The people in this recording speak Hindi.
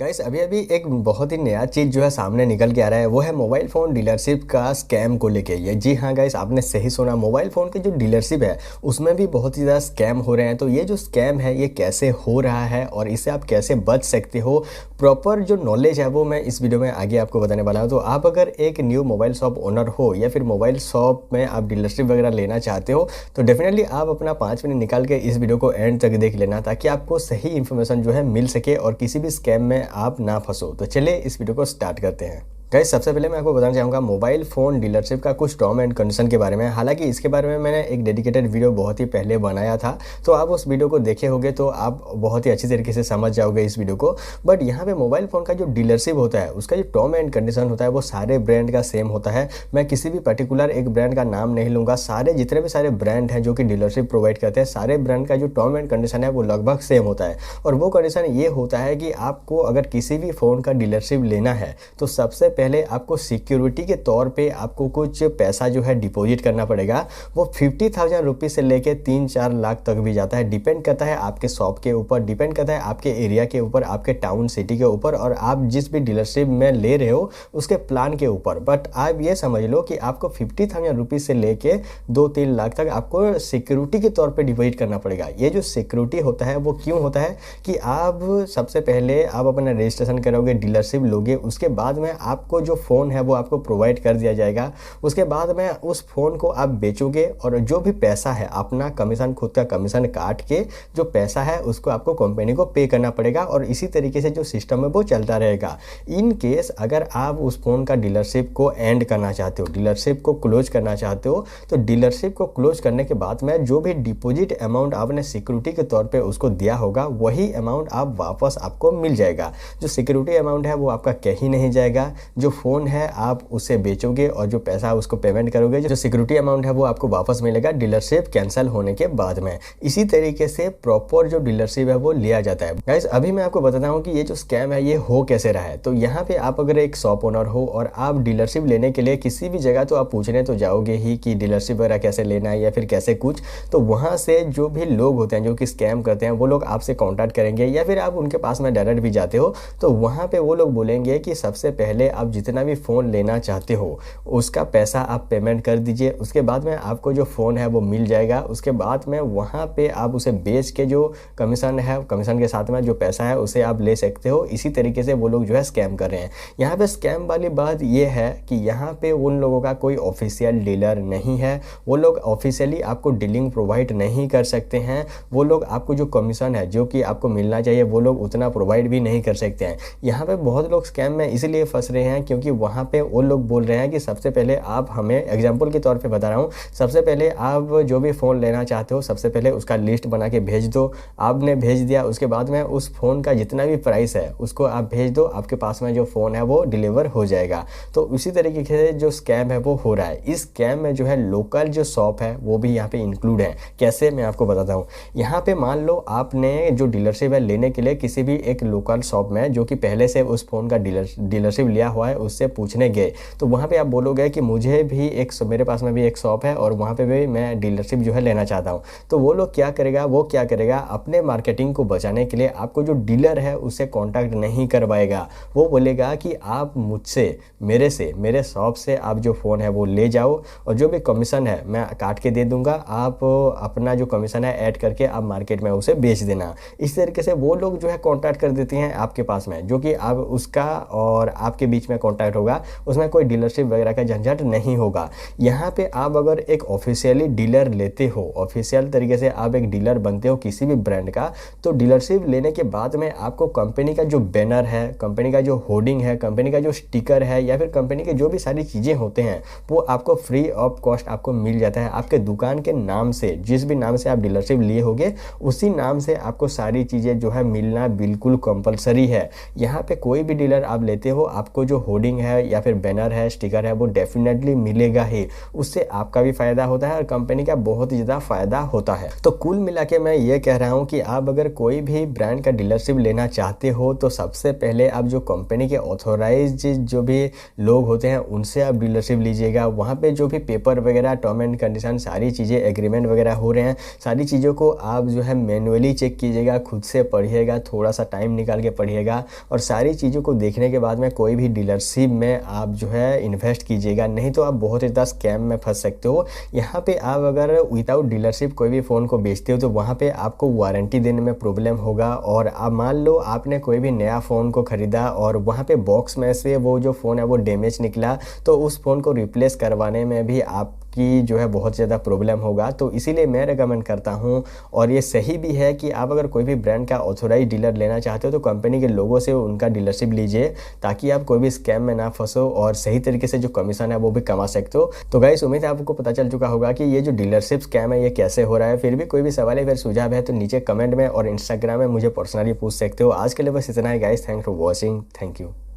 गाइस अभी अभी एक बहुत ही नया चीज़ जो है सामने निकल के आ रहा है, वो है मोबाइल फ़ोन डीलरशिप का स्कैम को लेके। ये जी हाँ गाइस, आपने सही सुना। मोबाइल फ़ोन की जो डीलरशिप है उसमें भी बहुत ही ज़्यादा स्कैम हो रहे हैं। तो ये जो स्कैम है ये कैसे हो रहा है और इससे आप कैसे बच सकते हो, प्रॉपर जो नॉलेज है वो मैं इस वीडियो में आगे आपको बताने वाला हूँ। तो आप अगर एक न्यू मोबाइल शॉप ओनर हो या फिर मोबाइल शॉप में आप डीलरशिप वगैरह लेना चाहते हो तो डेफिनेटली आप अपना 5 मिनट निकाल के इस वीडियो को एंड तक देख लेना, ताकि आपको सही इन्फॉर्मेशन जो है मिल सके और किसी भी स्कैम में आप ना फंसो। तो चलिए इस वीडियो को स्टार्ट करते हैं। गाइस सबसे पहले मैं आपको बताना चाहूँगा मोबाइल फ़ोन डीलरशिप का कुछ टर्म एंड कंडीशन के बारे में। हालांकि इसके बारे में मैंने एक डेडिकेटेड वीडियो बहुत ही पहले बनाया था, तो आप उस वीडियो को देखे होंगे तो आप बहुत ही अच्छी तरीके से समझ जाओगे इस वीडियो को। बट यहाँ पे मोबाइल फ़ोन का जो डीलरशिप होता है उसका जो टर्म एंड कंडीशन होता है वो सारे ब्रांड का सेम होता है। मैं किसी भी पर्टिकुलर एक ब्रांड का नाम नहीं लूँगा, सारे जितने भी सारे ब्रांड हैं जो कि डीलरशिप प्रोवाइड करते हैं, सारे ब्रांड का जो टर्म एंड कंडीशन है वो लगभग सेम होता है। और वो कंडीशन ये होता है कि आपको अगर किसी भी फ़ोन का डीलरशिप लेना है तो सबसे पहले आपको सिक्योरिटी के तौर पे आपको कुछ पैसा जो है डिपॉजिट करना पड़ेगा। वो 50,000 रुपीज़ से लेके 3-4 लाख तक भी जाता है। डिपेंड करता है आपके शॉप के ऊपर, डिपेंड करता है आपके एरिया के ऊपर, आपके टाउन सिटी के ऊपर और आप जिस भी डीलरशिप में ले रहे हो उसके प्लान के ऊपर। बट आप ये समझ लो कि आपको 50,000 रुपीज़ से लेके 2-3 लाख तक आपको सिक्योरिटी के तौर पर डिपॉजिट करना पड़ेगा। ये जो सिक्योरिटी होता है वो क्यों होता है कि आप सबसे पहले आप अपना रजिस्ट्रेशन करोगे, डीलरशिप लोगे, उसके बाद में आपको जो फ़ोन है वो आपको प्रोवाइड कर दिया जाएगा। उसके बाद में उस फ़ोन को आप बेचोगे और जो भी पैसा है अपना कमीशन, खुद का कमीशन काट के जो पैसा है उसको आपको कंपनी को पे करना पड़ेगा। और इसी तरीके से जो सिस्टम है वो चलता रहेगा। इन केस अगर आप उस फ़ोन का डीलरशिप को एंड करना चाहते हो, डीलरशिप को क्लोज करना चाहते हो, तो डीलरशिप को क्लोज करने के बाद में जो भी डिपॉजिट अमाउंट आपने सिक्योरिटी के तौर पे उसको दिया होगा वही अमाउंट आप वापस आपको मिल जाएगा। जो सिक्योरिटी अमाउंट है वो आपका कहीं नहीं जाएगा। जो फ़ोन है आप उसे बेचोगे और जो पैसा उसको पेमेंट करोगे, जो सिक्योरिटी अमाउंट है वो आपको वापस मिलेगा डीलरशिप कैंसिल होने के बाद में। इसी तरीके से प्रॉपर जो डीलरशिप है वो लिया जाता है। गाइस अभी मैं आपको बताता हूँ कि ये जो स्कैम है ये हो कैसे रहा है। तो यहाँ पे आप अगर एक शॉप ओनर हो और आप डीलरशिप लेने के लिए किसी भी जगह तो आप पूछने तो जाओगे ही कि डीलरशिप वगैरह कैसे लेना है या फिर कैसे कुछ। तो वहाँ से जो भी लोग होते हैं जो कि स्कैम करते हैं वो लोग आपसे कॉन्टैक्ट करेंगे या फिर आप उनके पास में डायरेक्ट भी जाते हो तो वहाँ पे वो लोग बोलेंगे कि सबसे पहले आप जितना भी फ़ोन लेना चाहते हो उसका पैसा आप पेमेंट कर दीजिए, उसके बाद में आपको जो फ़ोन है वो मिल जाएगा। उसके बाद में वहाँ पे आप उसे बेच के जो कमीशन है, कमीशन के साथ में जो पैसा है उसे आप ले सकते हो। इसी तरीके से वो लोग जो है स्कैम कर रहे हैं। यहाँ पे स्कैम वाली बात ये है कि यहाँ पे उन लोगों का कोई ऑफिशियल डीलर नहीं है। वो लोग ऑफिशियली आपको डीलिंग प्रोवाइड नहीं कर सकते हैं। वो लोग आपको जो कमीशन है जो कि आपको मिलना चाहिए वो लोग उतना प्रोवाइड भी नहीं कर सकते हैं। यहाँ पे बहुत लोग स्कैम में इसलिए फंस रहे हैं क्योंकि वहाँ पे वो लोग बोल रहे हैं कि सबसे पहले आप हमें, एग्जांपल के तौर पे बता रहा हूँ, सबसे पहले आप जो भी फ़ोन लेना चाहते हो सबसे पहले उसका लिस्ट बना के भेज दो। आपने भेज दिया, उसके बाद में उस फ़ोन का जितना भी प्राइस है उसको आप भेज दो, आपके पास में जो फ़ोन है वो डिलीवर हो जाएगा। तो उसी तरीके से जो स्कैम है वो हो रहा है। इस स्कैम में जो है लोकल जो शॉप है वो भी यहाँ पे इंक्लूड है। कैसे, मैं आपको बताता हूँ। यहाँ पे मान लो आपने जो डीलरशिप है लेने के लिए किसी भी एक लोकल शॉप में जो कि पहले से उस फ़ोन का डीलरशिप लिया हुआ है उससे पूछने गए, तो वहाँ पे आप बोलोगे कि मुझे भी मेरे पास में भी एक शॉप है और वहाँ पे भी मैं डीलरशिप जो है लेना चाहता हूँ। तो वो लोग क्या करेगा, अपने मार्केटिंग को बचाने के लिए आपको जो डीलर है उससे कांटेक्ट नहीं करवाएगा। वो बोलेगा कि आप मुझसे, मेरे शॉप से आप जो फ़ोन है वो ले जाओ और जो भी कमीशन है मैं काट के दे दूँगा, आप अपना जो कमीशन है ऐड करके आप मार्केट में उसे बेच देना। इस तरीके से वो लोग जो है कॉन्टैक्ट कर देते हैं आपके पास में, जो कि आप उसका और आपके बीच में कॉन्टैक्ट होगा, उसमें कोई डीलरशिप वगैरह का झंझट नहीं होगा। यहाँ पे आप अगर एक ऑफिशियली डीलर लेते हो, ऑफिशियल तरीके से आप एक डीलर बनते हो किसी भी ब्रांड का, तो डीलरशिप लेने के बाद में आपको कंपनी का जो बैनर है, कंपनी का जो होर्डिंग है, कंपनी का जो स्टिकर है या फिर कंपनी के जो भी सारी चीज़ें होते हैं वो आपको फ्री ऑफ कॉस्ट आपको मिल जाता है। आपके दुकान के नाम से, जिस भी नाम से आप डीलरशिप लिए होगे उसी नाम से आपको सारी चीज़ें जो है मिलना बिल्कुल कंपलसरी है। यहाँ पे कोई भी डीलर आप लेते हो आपको जो होर्डिंग है या फिर बैनर है, स्टिकर है, वो डेफिनेटली मिलेगा ही। उससे आपका भी फायदा होता है और कंपनी का बहुत ही ज़्यादा फायदा होता है। तो कुल मिला के मैं ये कह रहा हूँ कि आप अगर कोई भी ब्रांड का डीलरशिप लेना चाहते हो तो सबसे पहले आप जो कंपनी के ऑथोराइज जो भी लोग होते हैं उनसे आप डीलरशिप लीजिएगा। वहाँ पे जो भी पेपर वगैरह, टर्म एंड कंडीशन, सारी चीज़ें, एग्रीमेंट वगैरह हो रहे हैं, सारी चीज़ों को आप जो है मैनुअली चेक कीजिएगा, खुद से पढ़िएगा, थोड़ा सा टाइम निकाल के पढ़िएगा और सारी चीज़ों को देखने के बाद में कोई भी डीलरशिप में आप जो है इन्वेस्ट कीजिएगा। नहीं तो आप बहुत ही ज़्यादा स्कैम में फंस सकते हो। यहाँ पे आप अगर विदाउट डीलरशिप कोई भी फ़ोन को बेचते हो तो वहाँ पे आपको वारंटी देने में प्रॉब्लम होगा। और आप मान लो आपने कोई भी नया फ़ोन को ख़रीदा और वहाँ पे बॉक्स में से वो जो फ़ोन है वो डैमेज निकला, तो उस फ़ोन को रिप्लेस करवाने में भी आपकी जो है बहुत ज़्यादा प्रॉब्लम होगा। तो इसीलिए मैं रेकमेंड करता हूँ, और ये सही भी है, कि आप अगर कोई भी ब्रांड का ऑथोराइज डीलर लेना चाहते हो तो कंपनी के लोगों से उनका डीलरशिप लीजिए, ताकि आप कोई भी स्कैम में ना फंसो और सही तरीके से जो कमीशन है वो भी कमा सकते हो। तो गाइस, उम्मीद है आपको पता चल चुका होगा कि ये जो डीलरशिप स्कैम है ये कैसे हो रहा है। फिर भी कोई भी सवाल है, फिर सुझाव है तो नीचे कमेंट में और इंस्टाग्राम में मुझे पर्सनली पूछ सकते हो। आज के लिए बस इतना ही guys. Thanks for watching. Thank you.